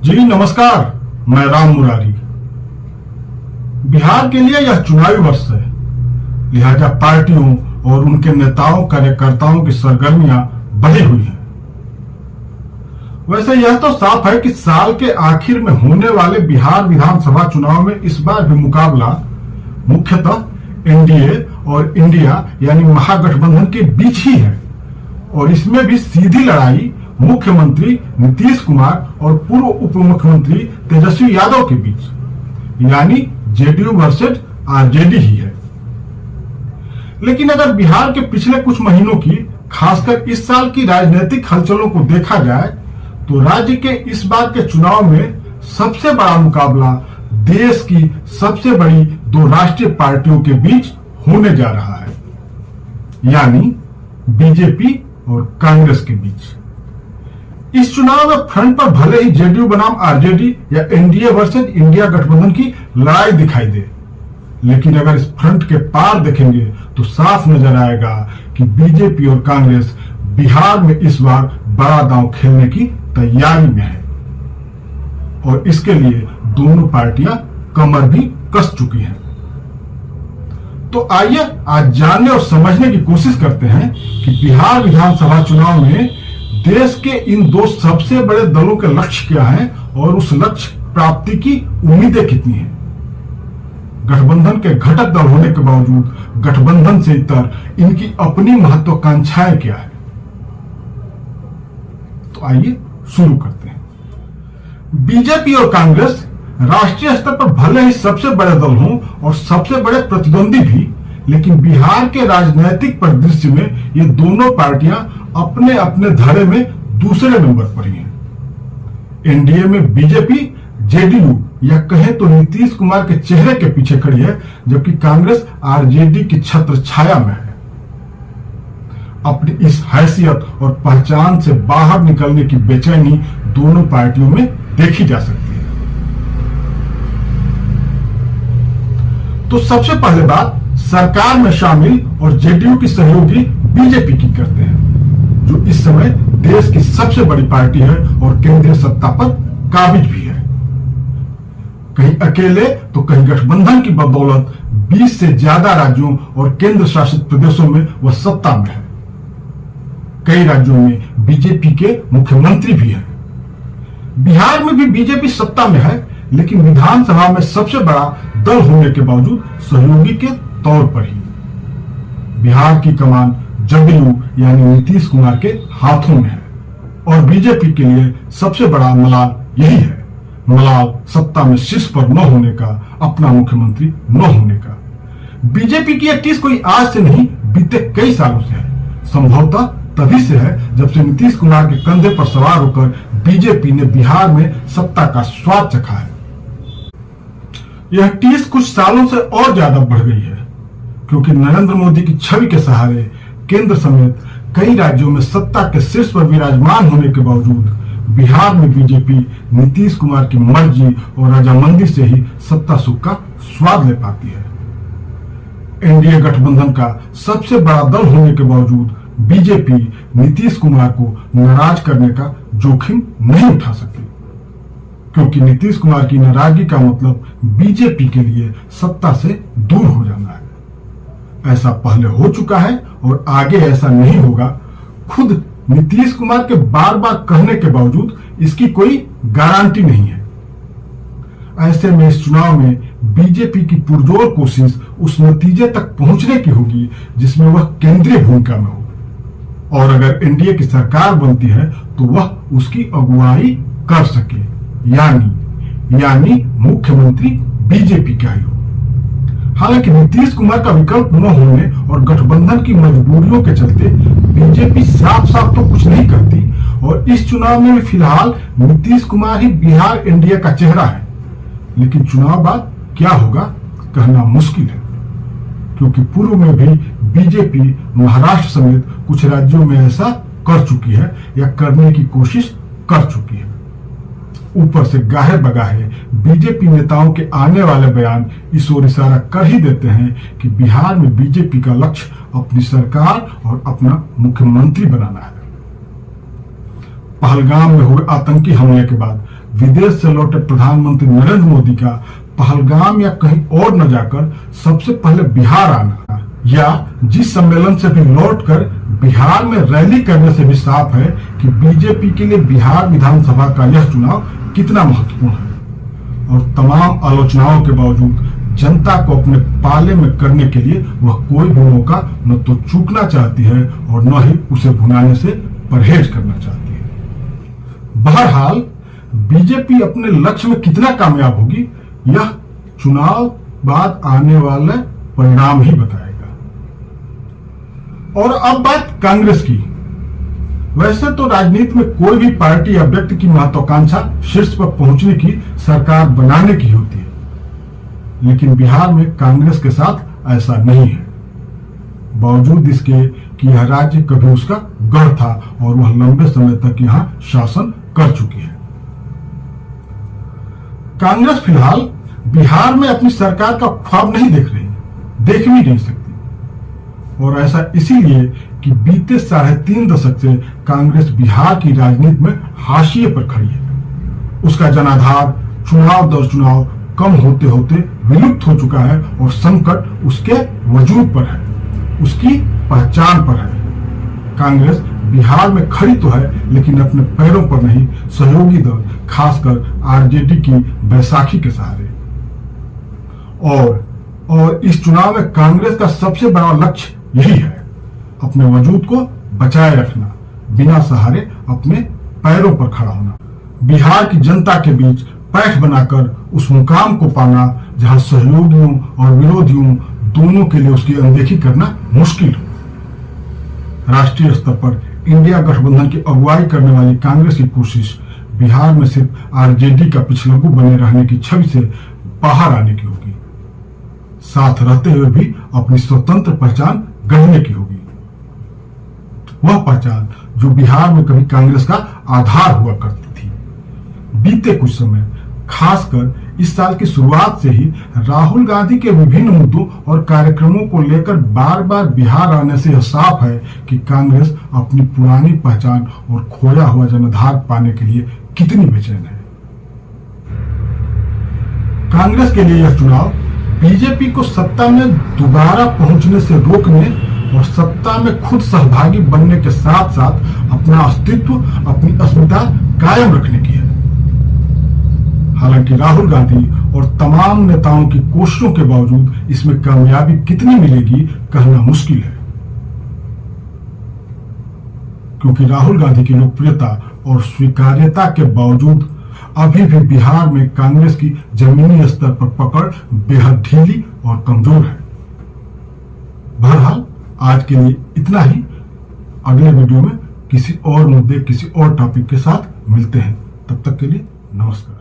जी नमस्कार, मैं राम मुरारी। बिहार के लिए यह चुनावी वर्ष है, लिहाजा पार्टियों और उनके नेताओं कार्यकर्ताओं की सरगर्मियां बढ़ी हुई हैं। वैसे यह तो साफ है कि साल के आखिर में होने वाले बिहार विधानसभा चुनाव में इस बार भी मुकाबला मुख्यतः एनडीए और इंडिया यानी महागठबंधन के बीच ही है, और इसमें भी सीधी लड़ाई मुख्यमंत्री नीतीश कुमार और पूर्व उप मुख्यमंत्री तेजस्वी यादव के बीच, यानी जेडीयू वर्सेस आरजेडी ही है। लेकिन अगर बिहार के पिछले कुछ महीनों की, खासकर इस साल की राजनीतिक हलचलों को देखा जाए तो राज्य के इस बार के चुनाव में सबसे बड़ा मुकाबला देश की सबसे बड़ी दो राष्ट्रीय पार्टियों के बीच होने जा रहा है, यानी बीजेपी और कांग्रेस के बीच। इस चुनाव में फ्रंट पर भले ही जेडीयू बनाम आरजेडी या एनडीए वर्सेस इंडिया गठबंधन की लड़ाई दिखाई दे, लेकिन अगर इस फ्रंट के पार देखेंगे तो साफ नजर आएगा कि बीजेपी और कांग्रेस बिहार में इस बार बड़ा दांव खेलने की तैयारी में है, और इसके लिए दोनों पार्टियां कमर भी कस चुकी हैं। तो आइए आज जानने और समझने की कोशिश करते हैं कि बिहार विधानसभा चुनाव में देश के इन दो सबसे बड़े दलों के लक्ष्य क्या हैं और उस लक्ष्य प्राप्ति की उम्मीदें कितनी हैं। गठबंधन के घटक दल होने के बावजूद गठबंधन से इतर इनकी अपनी महत्वाकांक्षाएं क्या है। तो आइए शुरू करते हैं। बीजेपी और कांग्रेस राष्ट्रीय स्तर पर भले ही सबसे बड़े दल हों और सबसे बड़े प्रतिद्वंदी भी, लेकिन बिहार के राजनीतिक परिदृश्य में ये दोनों पार्टियां अपने अपने धड़े में दूसरे नंबर पर ही हैं। एनडीए में बीजेपी जेडीयू या कहें तो नीतीश कुमार के चेहरे के पीछे खड़ी है, जबकि कांग्रेस आरजेडी की छत्र छाया में है। अपनी इस हैसियत और पहचान से बाहर निकलने की बेचैनी दोनों पार्टियों में देखी जा सकती है। तो सबसे पहले बात सरकार में शामिल और जेडीयू की सहयोगी बीजेपी की करते हैं, जो इस समय देश की सबसे बड़ी पार्टी है और केंद्रीय सत्ता पर काबिज भी है। कहीं अकेले तो कहीं गठबंधन की बदौलत 20 से ज्यादा राज्यों और केंद्र शासित प्रदेशों में वह सत्ता में है। कई राज्यों में बीजेपी के मुख्यमंत्री भी हैं। बिहार में भी बीजेपी सत्ता में है, लेकिन विधानसभा में सबसे बड़ा दल होने के बावजूद सहयोगी के तौर पर ही। बिहार की कमान जदयू यानी नीतीश कुमार के हाथों में है, और बीजेपी के लिए सबसे बड़ा मलाल यही है, मलाल सत्ता में शीर्ष पर न होने का, अपना मुख्यमंत्री न होने का। बीजेपी की यह टीस कोई आज से नहीं, बीते कई सालों से है। संभवतः तभी से है जब से नीतीश कुमार के कंधे पर सवार होकर बीजेपी ने बिहार में सत्ता का स्वाद चखा है। यह टीस कुछ सालों से और ज्यादा बढ़ गई है, क्योंकि नरेंद्र मोदी की छवि के सहारे केंद्र समेत कई राज्यों में सत्ता के शीर्ष पर विराजमान होने के बावजूद बिहार में बीजेपी नीतीश कुमार की मर्जी और रजामंदी से ही सत्ता सुख का स्वाद ले पाती है। एनडीए गठबंधन का सबसे बड़ा दल होने के बावजूद बीजेपी नीतीश कुमार को नाराज करने का जोखिम नहीं उठा सकी, क्योंकि नीतीश कुमार की नाराजगी का मतलब बीजेपी के लिए सत्ता से दूर हो जाना है। ऐसा पहले हो चुका है और आगे ऐसा नहीं होगा। खुद नीतीश कुमार के बार बार कहने के बावजूद इसकी कोई गारंटी नहीं है। ऐसे में इस चुनाव में बीजेपी की पुरजोर कोशिश उस नतीजे तक पहुंचने की होगी जिसमें वह केंद्रीय भूमिका में हो, और अगर एनडीए की सरकार बनती है तो वह उसकी अगुवाई कर सके, यानी मुख्यमंत्री बीजेपी का ही हो। हालांकि नीतीश कुमार का विकल्प न होने और गठबंधन की मजबूरियों के चलते बीजेपी साफ साफ तो कुछ नहीं करती, और इस चुनाव में फिलहाल नीतीश कुमार ही बिहार एनडीए का चेहरा है। लेकिन चुनाव बाद क्या होगा कहना मुश्किल है, क्योंकि पूर्व में भी बीजेपी महाराष्ट्र समेत कुछ राज्यों में ऐसा कर चुकी है या करने की कोशिश कर चुकी है। ऊपर से गाहे बगाहे बीजेपी नेताओं के आने वाले बयान इस ओर इशारा कर ही देते हैं कि बिहार में बीजेपी का लक्ष्य अपनी सरकार और अपना मुख्यमंत्री बनाना है। पहलगाम में हुए आतंकी हमले के बाद विदेश से लौटे प्रधानमंत्री नरेंद्र मोदी का पहलगाम या कहीं और न जाकर सबसे पहले बिहार आना, या जिस सम्मेलन से भी लौटकर बिहार में रैली करने से भी साफ है कि बीजेपी के लिए बिहार विधानसभा का यह चुनाव कितना महत्वपूर्ण है। और तमाम आलोचनाओं के बावजूद जनता को अपने पाले में करने के लिए वह कोई भी मौका न तो चूकना चाहती है और न ही उसे भुनाने से परहेज करना चाहती है। बहरहाल बीजेपी अपने लक्ष्य में कितना कामयाब होगी यह चुनाव बाद आने वाले परिणाम ही बताएगा। और अब बात कांग्रेस की। वैसे तो राजनीति में कोई भी पार्टी या व्यक्ति की महत्वाकांक्षा शीर्ष पर पहुंचने की, सरकार बनाने की होती है, लेकिन बिहार में कांग्रेस के साथ ऐसा नहीं है। बावजूद इसके कि यह राज्य कभी उसका गढ़ था और वह लंबे समय तक यहां शासन कर चुकी है। कांग्रेस फिलहाल बिहार में अपनी सरकार का ख्वाब नहीं देख रही, देख भी नहीं सकती। और ऐसा इसीलिए कि बीते 3.5 दशक से कांग्रेस बिहार की राजनीति में हाशिए पर खड़ी है। उसका जनाधार चुनाव दर चुनाव कम होते होते विलुप्त हो चुका है और संकट उसके वजूद पर है, उसकी पहचान पर है। कांग्रेस बिहार में खड़ी तो है, लेकिन अपने पैरों पर नहीं, सहयोगी दल खासकर आरजेडी की बैसाखी के सहारे। और इस चुनाव में कांग्रेस का सबसे बड़ा लक्ष्य यही है, अपने वजूद को बचाए रखना, बिना सहारे अपने पैरों पर खड़ा होना, बिहार की जनता के बीच पैठ बनाकर उस मुकाम को पाना जहां सहयोगियों और विरोधियों दोनों के लिए उसकी अनदेखी करना मुश्किल हो। राष्ट्रीय स्तर पर इंडिया गठबंधन की अगुवाई करने वाली कांग्रेस की कोशिश बिहार में सिर्फ आरजेडी का पिछलग्गू बने रहने की छवि से बाहर आने की होगी, साथ रहते हुए भी अपनी स्वतंत्र पहचान गढ़ने की होगी। वह पहचान जो बिहार में कभी कांग्रेस का आधार हुआ करती थी। बीते कुछ समय, खासकर इस साल की शुरुआत से ही राहुल गांधी के विभिन्न मुद्दों और कार्यक्रमों को लेकर बार बार बिहार आने से यह साफ है कि कांग्रेस अपनी पुरानी पहचान और खोया हुआ जनाधार पाने के लिए कितनी बेचैन है। कांग्रेस के लिए यह चुनाव बीजेपी को सत्ता में दोबारा पहुंचने से रोकने और सत्ता में खुद सहभागी बनने के साथ साथ अपना अस्तित्व, अपनी अस्मिता कायम रखने की है। हालांकि राहुल गांधी और तमाम नेताओं की कोशिशों के बावजूद इसमें कामयाबी कितनी मिलेगी कहना मुश्किल है, क्योंकि राहुल गांधी की लोकप्रियता और स्वीकार्यता के बावजूद अभी भी बिहार में कांग्रेस की जमीनी स्तर पर पकड़ बेहद ढीली और कमजोर है। बहरहाल आज के लिए इतना ही। अगले वीडियो में किसी और मुद्दे, किसी और टॉपिक के साथ मिलते हैं। तब तक के लिए नमस्कार।